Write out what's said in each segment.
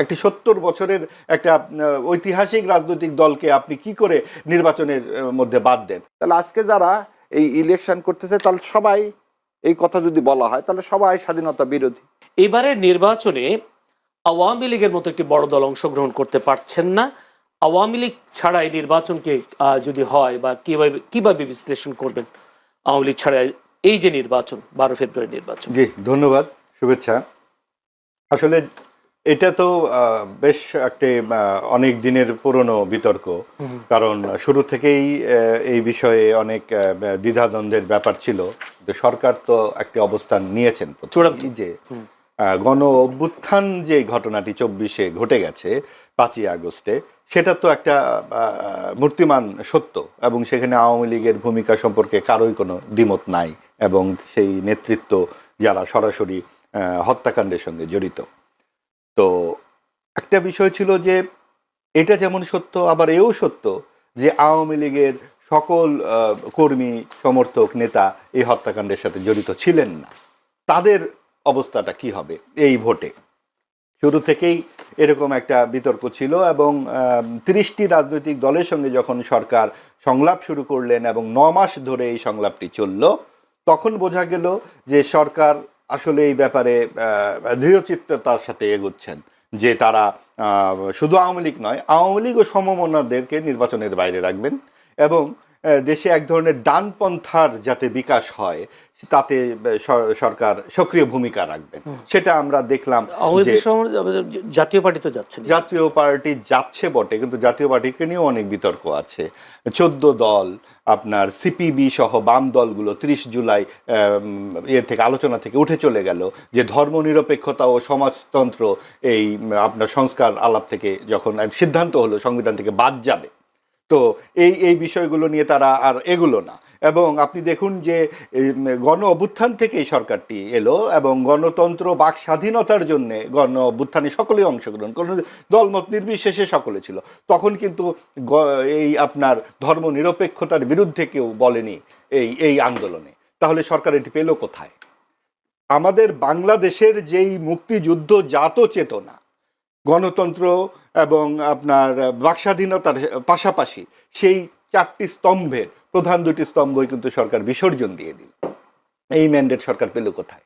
একটি ৭০ বছরের একটা ঐতিহাসিক রাজনৈতিক দলকে আপনি কি করে নির্বাচনের মধ্যে বাদ দেন? তাহলে আজকে যারা এই ইলেকশন করতেছে তাহলে সবাই এই কথা যদি বলা হয় তাহলে সবাই স্বাধীনতা বিরোধী। এবারের নির্বাচনে আওয়ামী লীগের মতো একটি বড় দল অংশগ্রহণ করতে পারছেন না। আওয়ামী লীগ ছাড়া এই নির্বাচনকে যদি হয় বা কিভাবে বিশ্লেষণ করবেন আওয়ামী লীগ ছাড়া এই যে নির্বাচন 12 ফেব্রুয়ারি নির্বাচন? জি ধন্যবাদ, শুভেচ্ছা। আসলে এটা তো বেশ একটি অনেক দিনের পুরনো বিতর্ক, কারণ শুরু থেকেই এই বিষয়ে অনেক দ্বিধাদ্বন্দ্বের ব্যাপার ছিল। সরকার তো একটি অবস্থান নিয়েছেন যে গণ অভ্যুত্থান যে ঘটনাটি 24-এ ঘটে গেছে 5ই আগস্টে, সেটা তো একটা মূর্তিমান সত্য, এবং সেখানে আওয়ামী লীগের ভূমিকা সম্পর্কে কারোই কোনো দ্বিমত নাই, এবং সেই নেতৃত্ব যারা সরাসরি হত্যাকাণ্ডের সঙ্গে জড়িত। তো একটা বিষয় ছিল যে এটা যেমন সত্য, আবার এও সত্য যে আওয়ামী লীগের সকল কর্মী, সমর্থক, নেতা এই হত্যাকাণ্ডের সাথে জড়িত ছিলেন না। তাদের অবস্থাটা কি হবে এই ভোটে? শুরু থেকেই এরকম একটা বিতর্ক ছিল, এবং 30টি রাজনৈতিক দলের সঙ্গে যখন সরকার সংলাপ শুরু করলেন এবং 9 মাস ধরে এই সংলাপটি চলল, তখন বোঝা গেল যে সরকার আসলে এই ব্যাপারে দৃঢ়চিত্ততার সাথে এগোচ্ছেন, যে তারা শুধু আওয়ামী লীগ নয়, আওয়ামী লীগ ও সমমনাদেরকে নির্বাচনের বাইরে রাখবেন, এবং দেশে এক ধরনের ডানপন্থার যাতে বিকাশ হয় তাতে সরকার সক্রিয় ভূমিকা রাখবেন। সেটা আমরা দেখলাম যে জাতীয় পার্টি তো যাচ্ছে, জাতীয় পার্টি যাচ্ছে বটে, কিন্তু জাতীয় পার্টিকে নিয়েও অনেক বিতর্ক আছে। 14 দল, আপনার সিপিবি সহ বাম দলগুলো 30 জুলাই থেকে আলোচনা থেকে উঠে চলে গেল, যে ধর্মনিরপেক্ষতা ও সমাজতন্ত্র এই আপনার সংস্কার আলাপ থেকে যখন সিদ্ধান্ত হলো সংবিধান থেকে বাদ যাবে, তো এই বিষয়গুলো নিয়ে তারা আর এগুলো না। এবং আপনি দেখুন যে গণ অভ্যুত্থান থেকেই সরকারটি এলো, এবং গণতন্ত্র, বাক স্বাধীনতার জন্যে গণ অভ্যুত্থানে সকলেই অংশগ্রহণ, কোনো দলমত নির্বিশেষে সকলে ছিল। তখন কিন্তু এই আপনার ধর্ম নিরপেক্ষতার বিরুদ্ধে কেউ বলেনি এই আন্দোলনে। তাহলে সরকার এটি পেল কোথায়? আমাদের বাংলাদেশের যেই মুক্তিযুদ্ধ জাত চেতনা, গণতন্ত্র এবং আপনার বাকস্বাধীনতার পাশাপাশি সেই 4টি স্তম্ভের প্রধান 2টি স্তম্ভই কিন্তু সরকার বিসর্জন দিয়ে দিল। এই ম্যান্ডেট সরকার পেল কোথায়?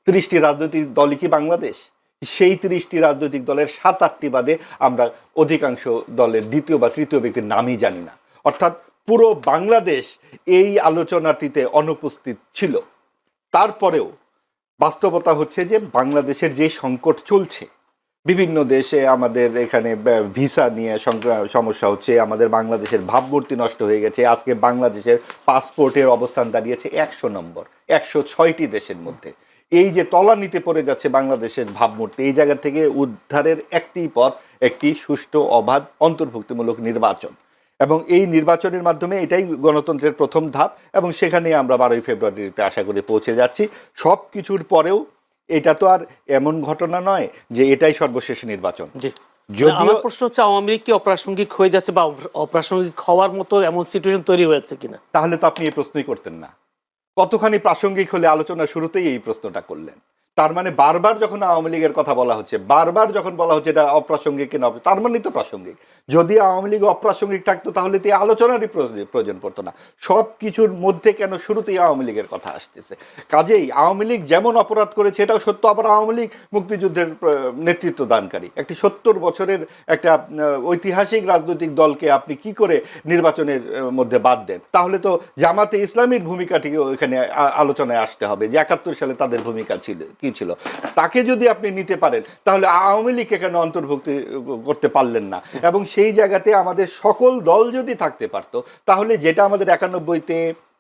30টি রাজনৈতিক দলই কি বাংলাদেশ? সেই 30টি রাজনৈতিক দলের 7-8টি বাদে আমরা অধিকাংশ দলের দ্বিতীয় বা তৃতীয় ব্যক্তির নামই জানি না। অর্থাৎ পুরো বাংলাদেশ এই আলোচনাটিতে অনুপস্থিত ছিল। তারপরেও বাস্তবতা হচ্ছে যে বাংলাদেশের যে সংকট চলছে, বিভিন্ন দেশে আমাদের এখানে ভিসা নিয়ে সমস্যা হচ্ছে, আমাদের বাংলাদেশের ভাবমূর্তি নষ্ট হয়ে গেছে। আজকে বাংলাদেশের পাসপোর্টের অবস্থান দাঁড়িয়েছে 100 নম্বর 106টি দেশের মধ্যে। এই যে তলানিতে পড়ে যাচ্ছে বাংলাদেশের ভাবমূর্তি, এই জায়গা থেকে উদ্ধারের একটি পথ, একটি সুষ্ঠু, অবাধ, অন্তর্ভুক্তিমূলক নির্বাচন, এবং এই নির্বাচনের মাধ্যমে এটাই গণতন্ত্রের প্রথম ধাপ, এবং সেখানে আমরা 12ই ফেব্রুয়ারিতে আশা করে পৌঁছে যাচ্ছি। সব কিছুর পরেও এটা তো আর এমন ঘটনা নয় যে এটাই সর্বশেষ নির্বাচন। যদিও প্রশ্ন হচ্ছে আওয়ামী লীগ কি অপ্রাসঙ্গিক হয়ে যাচ্ছে, বা অপ্রাসঙ্গিক হওয়ার মতো এমন সিচুয়েশন তৈরি হয়েছে কিনা? তাহলে তো আপনি এই প্রশ্নই করতেন না। কতখানি প্রাসঙ্গিক হলে আলোচনার শুরুতেই এই প্রশ্নটা করলেন। তার মানে বারবার যখন আওয়ামী লীগের কথা বলা হচ্ছে, বারবার যখন বলা হচ্ছে এটা অপ্রাসঙ্গিক কিনা, তার মানে তো প্রাসঙ্গিক। যদি আওয়ামী লীগ অপ্রাসঙ্গিক থাকতো তাহলে তো আলোচনারই প্রয়োজন পড়তো না। সব কিছুর মধ্যে কেন শুরুতেই আওয়ামী লীগের কথা আসতেছে? কাজেই আওয়ামী লীগ যেমন অপরাধ করেছে এটাও সত্য, আবার আওয়ামী লীগ মুক্তিযুদ্ধের নেতৃত্ব দানকারী। একটি 70 বছরের একটা ঐতিহাসিক রাজনৈতিক দলকে আপনি কি করে নির্বাচনের মধ্যে বাদ দেন? তাহলে তো জামাতে ইসলামীর ভূমিকাটিও এখানে আলোচনায় আসতে হবে, যে 71 সালে তাদের ভূমিকা কি ছিল। তাকে যদি আপনি নিতে পারেন তাহলে আওয়ামী লীগকে কেন অন্তর্ভুক্তি করতে পারলেন না? এবং সেই জায়গাতে আমাদের সকল দল যদি থাকতে পারতো, তাহলে যেটা আমাদের 91-তে,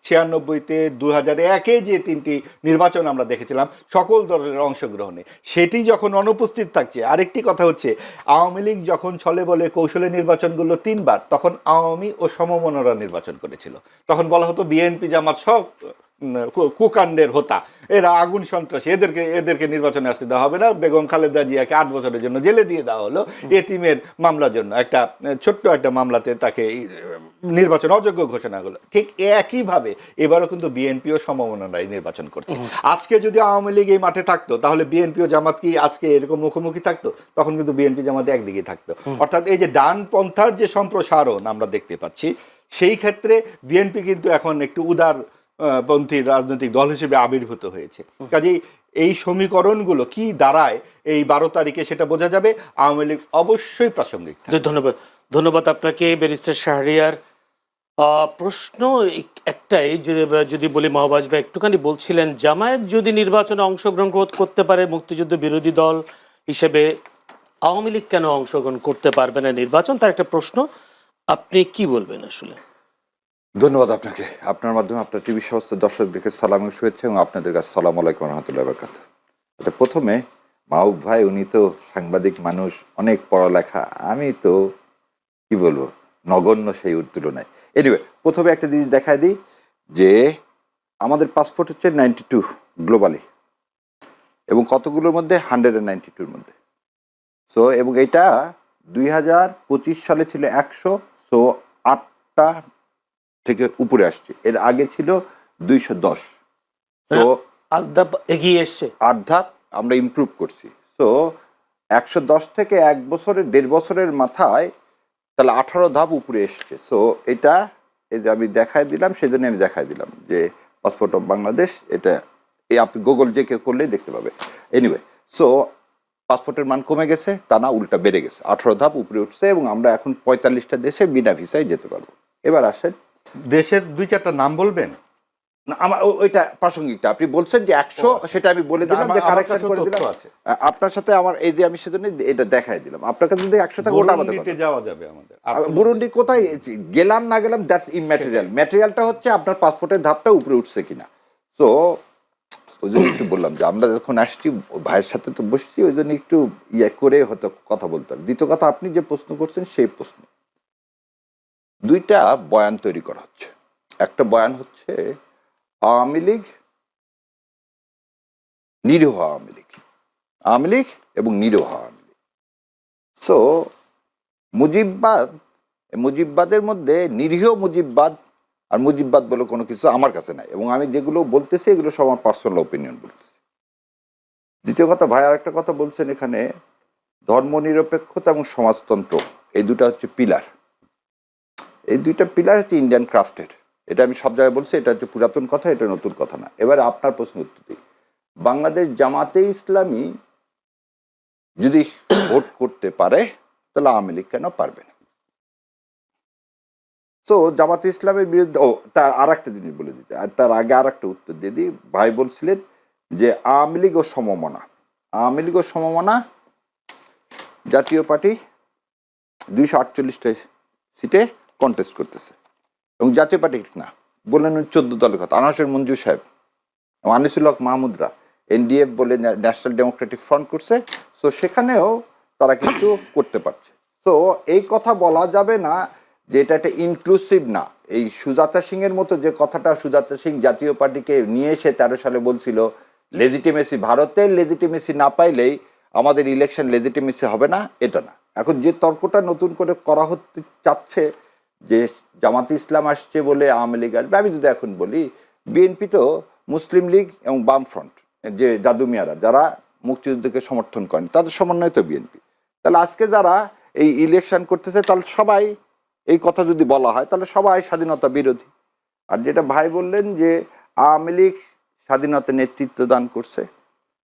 96-তে, 2001-এ যে 3টি নির্বাচন আমরা দেখেছিলাম সকল দলের অংশগ্রহণে, সেটি যখন অনুপস্থিত থাকছে। আরেকটি কথা হচ্ছে, আওয়ামী লীগ যখন ছলে বলে কৌশলে নির্বাচনগুলো 3বার, তখন আওয়ামী ও সমমনারা নির্বাচন করেছিল। তখন বলা হতো বিএনপি জামাত সব কুকাণ্ডের হোতা, এরা আগুন সন্ত্রাসী, এদেরকে নির্বাচনে আসতে দেওয়া হবে না। বেগম খালেদা জিয়াকে 8 বছরের জন্য জেলে দিয়ে দেওয়া হলো এতিমের মামলার জন্য, একটা ছোট্ট একটা মামলাতে তাকে নির্বাচন অযোগ্য ঘোষণা হলো। ঠিক একইভাবে এবারও কিন্তু বিএনপিও সমমনায় নির্বাচন করছে। আজকে যদি আওয়ামী লীগ এই মাঠে থাকতো, তাহলে বিএনপিও জামাত কি আজকে এরকম মুখোমুখি থাকতো? তখন কিন্তু বিএনপি জামাত একদিকে থাকতো। অর্থাৎ এই যে ডানপন্থার যে সম্প্রসারণ আমরা দেখতে পাচ্ছি, সেই ক্ষেত্রে বিএনপি কিন্তু এখন একটু উদার পন্থী রাজনৈতিক দল হিসেবে আবির্ভূত হয়েছে। কাজেই এই সমীকরণগুলো কি দাঁড়ায় এই 12 তারিখে সেটা বোঝা যাবে। আওয়ামী লীগ অবশ্যই প্রাসঙ্গিক। ধন্যবাদ, ধন্যবাদ আপনাকে ব্যারিস্টার শাহরিয়ার। প্রশ্ন একটাই, যদি বলি, মাহবাজ ভাই একটুখানি বলছিলেন জামায়াত যদি নির্বাচনে অংশগ্রহণ করতে পারে মুক্তিযুদ্ধ বিরোধী দল হিসেবে, আওয়ামী লীগ কেন অংশগ্রহণ করতে পারবে না নির্বাচন, তার একটা প্রশ্ন। আপনি কি বলবেন আসলে? ধন্যবাদ আপনাকে। আপনার মাধ্যমে আপনার টিভি সমস্ত দর্শকদেরকে সালাম এবং শুভেচ্ছা, এবং আপনাদের কাছে সালাম আলাইকুম রহমতুল্লাহ বরকাতুহু। আচ্ছা, প্রথমে মাহবুব ভাই উনি তো সাংবাদিক মানুষ, অনেক পড়ালেখা, আমি তো কি বলবো নগণ্য সেই তুলনায়। এনিওয়ে, প্রথমে একটা জিনিস দেখায় দিই যে আমাদের পাসপোর্ট হচ্ছে 92 গ্লোবালি, এবং কতগুলোর মধ্যে 192-র মধ্যে। সো এবং এটা 2025 সালে ছিল 100, সো 8টা থেকে উপরে আসছে। এর আগে ছিল 210, তো আলাদা এগিয়ে এসছে, 8 ধাপ আমরা ইমপ্রুভ করছি। সো 110 থেকে 1.5 বছরের মাথায় তাহলে 18 ধাপ উপরে এসছে। সো এটা এই যে আমি দেখাই দিলাম, সেই জন্য আমি দেখাই দিলাম যে পাসপোর্ট অফ বাংলাদেশ, এটা এই আপনি গুগল যে কেউ করলেই দেখতে পাবে। এনিওয়ে, সো পাসপোর্টের মান কমে গেছে, তা না উল্টা বেড়ে গেছে, 18 ধাপ উপরে উঠছে, এবং আমরা এখন 45টা দেশে বিনা ভিসায় যেতে পারবো। এবার আসেন, দেশের 2-4টা নাম বলবেন? না, আমার ওইটা প্রাসঙ্গিকটা আপনি বলছেন যে 100, সেটা আমি বলে দিলাম, যে কারেকশন করে দিলাম আপনার সাথে। আমার এই যে আমি সেজন্য এটা দেখাই দিলাম আপনার কাছে, যদি 100 থাকে ওটা আমাদের বুরুন্ডিতে যাওয়া যাবে আমাদের। বুরুন্ডি কোথায় গেলাম না গেলাম, দ্যাটস ইম্যাটেরিয়াল। ম্যাটেরিয়ালটা হচ্ছে আপনার পাসপোর্টের ধাপটা উপরে উঠছে কিনা। সো ওই জন্য একটু বললাম যে আমরা যখন আসছি ভাইয়ের সাথে তো বসছি, ওই জন্য একটু ইয়ে করে হয়তো কথা বলতাম। দ্বিতীয় কথা, আপনি যে প্রশ্ন করছেন সেই প্রশ্ন, 2টা বয়ান তৈরি করা হচ্ছে। একটা বয়ান হচ্ছে আওয়ামী লীগ, নিরীহ আওয়ামী লীগ, আওয়ামী লীগ এবং নিরীহ আওয়ামী লীগ। সো মুজিববাদের মধ্যে নিরীহ মুজিববাদ আর মুজিববাদ বলে কোনো কিছু আমার কাছে নাই, এবং আমি যেগুলো বলতেছি এগুলো সব আমার পার্সোনাল ওপিনিয়ন বলতেছি। দ্বিতীয় কথা, ভাই আর একটা কথা বলছেন এখানে, ধর্মনিরপেক্ষতা এবং সমাজতন্ত্র, এই দুটা হচ্ছে পিলার। এই 2টা পিলার হচ্ছে ইন্ডিয়ান ক্রাফটের। এটা আমি সব জায়গায় বলছি, এটা হচ্ছে পুরাতন কথা, এটা নতুন কথা না। এবার আপনার প্রশ্ন উত্তর দিই, বাংলাদেশ জামাতে ইসলামী যদি ভোট করতে পারে, তাহলে আওয়ামী লীগ কেন পারবে না? তো জামাতে ইসলামের বিরুদ্ধে, তার আর একটা জিনিস বলে দিতে, আর তার আগে আর একটা উত্তর দিয়ে দিই। ভাই বলছিলেন যে আওয়ামী লীগ ও সমমনা, আওয়ামী লীগ ও সমমনা, জাতীয় পার্টি 248টা সিটে কন্টেস্ট করতেছে, এবং জাতীয় পার্টি না বললেন 14 দলের কথা, আনাসের মঞ্জুর সাহেব, আনিসুল হক মাহমুদরা এনডিএফ বলে ন্যাশনাল ডেমোক্রেটিক ফ্রন্ট করছে। সো সেখানেও তারা কিন্তু করতে পারছে। সো এই কথা বলা যাবে না যে এটা একটা ইনক্লুসিভ না। এই সুজাতা সিং এর মতো যে কথাটা, সুজাতা সিং জাতীয় পার্টিকে নিয়ে এসে 13 সালে বলছিল লেজিটিমেসি, ভারতের লেজিটিমেসি না পাইলেই আমাদের ইলেকশন লেজিটিমেসি হবে না, এটা না। এখন যে তর্কটা নতুন করে করা হতে চাচ্ছে যে জামাতে ইসলাম আসছে বলে আওয়ামী লীগ আসবে, আমি যদি এখন বলি, বিএনপি তো মুসলিম লীগ এবং বামফ্রন্ট, যে জাদু মিয়ারা যারা মুক্তিযুদ্ধকে সমর্থন করেন, তাদের সমন্বয় তো বিএনপি। তাহলে আজকে যারা এই ইলেকশন করতেছে, তাহলে সবাই, এই কথা যদি বলা হয়, তাহলে সবাই স্বাধীনতা বিরোধী। আর যেটা ভাই বললেন যে আওয়ামী লীগ স্বাধীনতা নেতৃত্ব দান করছে,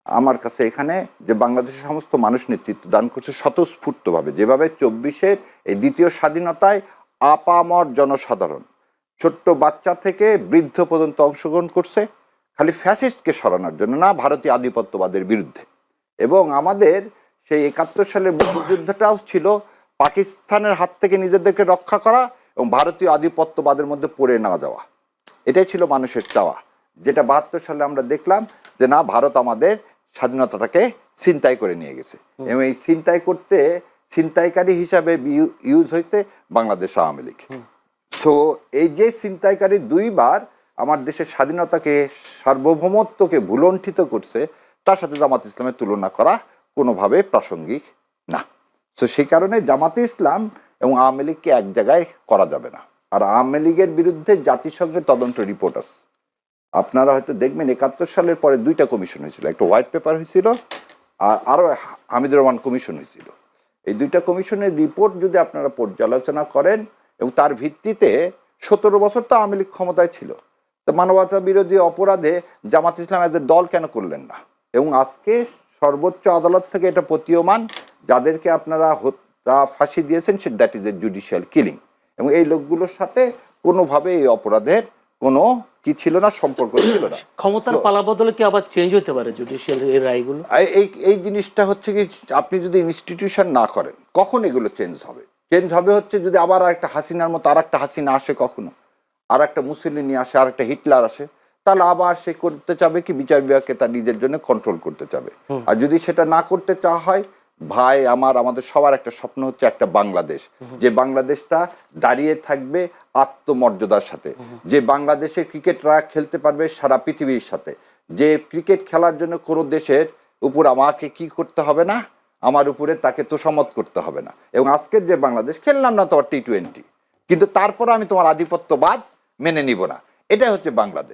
আমার কাছে এখানে যে বাংলাদেশের সমস্ত মানুষ নেতৃত্ব দান করছে স্বতঃস্ফূর্তভাবে, যেভাবে 24-এর এই দ্বিতীয় স্বাধীনতায় আপামর জনসাধারণ, ছোট্ট বাচ্চা থেকে বৃদ্ধ পর্যন্ত অংশগ্রহণ করছে, খালি ফ্যাসিস্টকে সরানোর জন্য না, ভারতীয় আধিপত্যবাদের বিরুদ্ধে। এবং আমাদের সেই 71 সালের মুক্তিযুদ্ধটাও ছিল পাকিস্তানের হাত থেকে নিজেদেরকে রক্ষা করা এবং ভারতীয় আধিপত্যবাদের মধ্যে পড়ে না যাওয়া। এটাই ছিল মানুষের চাওয়া, যেটা 72 সালে আমরা দেখলাম যে না, ভারত আমাদের স্বাধীনতাটাকে ছিনতাই করে নিয়ে গেছে, এবং এই ছিনতাইকারী হিসাবে ইউজ হয়েছে বাংলাদেশ আওয়ামী লীগ। সো এই যে ছিনতাইকারী 2বার আমার দেশের স্বাধীনতাকে সার্বভৌমত্বকে ভুলণ্ঠিত করছে, তার সাথে জামাত ইসলামের তুলনা করা কোনোভাবে প্রাসঙ্গিক না। তো সেই কারণে জামাতে ইসলাম এবং আওয়ামী লীগকে এক জায়গায় করা যাবে না। আর আওয়ামী লীগের বিরুদ্ধে জাতিসংঘের তদন্ত রিপোর্ট আছে, আপনারা হয়তো দেখবেন 71 সালের পরে 2টা কমিশন হয়েছিল, একটা হোয়াইট পেপার হয়েছিল আর আরও হামিদুর রহমান কমিশন হয়েছিল। এই 2টা কমিশনের রিপোর্ট যদি আপনারা পর্যালোচনা করেন এবং তার ভিত্তিতে 17 বছর তো আওয়ামী লীগ ক্ষমতায় ছিল, তো মানবতা বিরোধী অপরাধে জামাত ইসলাম এদের দল কেন করলেন না? এবং আজকে সর্বোচ্চ আদালত থেকে এটা প্রতীয়মান, যাদেরকে আপনারা ফাঁসি দিয়েছেন that is a judicial killing, এবং এই লোকগুলোর সাথে কোনোভাবে এই অপরাধের কোনো কি ছিল না, সম্পর্ক ছিল না। ক্ষমতার পালাবদলে কি আবার চেঞ্জ হতে পারে জুডিশিয়াল এর রায়গুলো? এই জিনিসটা হচ্ছে কি, আপনি যদি ইনস্টিটিউশন না করেন কখন এগুলো চেঞ্জ হবে? চেঞ্জ হবে হচ্ছে যদি আবার একটা হাসিনার মতো আর একটা হাসিনা আসে, কখনো আর একটা মুসলিনি আসে, আর একটা হিটলার আসে, তাহলে আবার সে করতে চাবে কি বিচার বিভাগকে তার নিজের জন্য কন্ট্রোল করতে চাবে। আর যদি সেটা না করতে চাওয়া হয়, ভাই আমাদের সবার একটা স্বপ্ন হচ্ছে একটা বাংলাদেশ, যে বাংলাদেশটা দাঁড়িয়ে থাকবে আত্মমর্যাদার সাথে, যে বাংলাদেশে ক্রিকেটরা খেলতে পারবে সারা পৃথিবীর সাথে, যে ক্রিকেট খেলার জন্য কোনো দেশের উপর আমাকে কি করতে হবে না, আমার উপরে তাকে তোষামত করতে হবে না। এবং আজকের যে বাংলাদেশ, খেললাম না তোমার T20, কিন্তু তারপরে আমি তোমার আধিপত্যবাদ মেনে নিব না, এটা হচ্ছে বাংলাদেশ।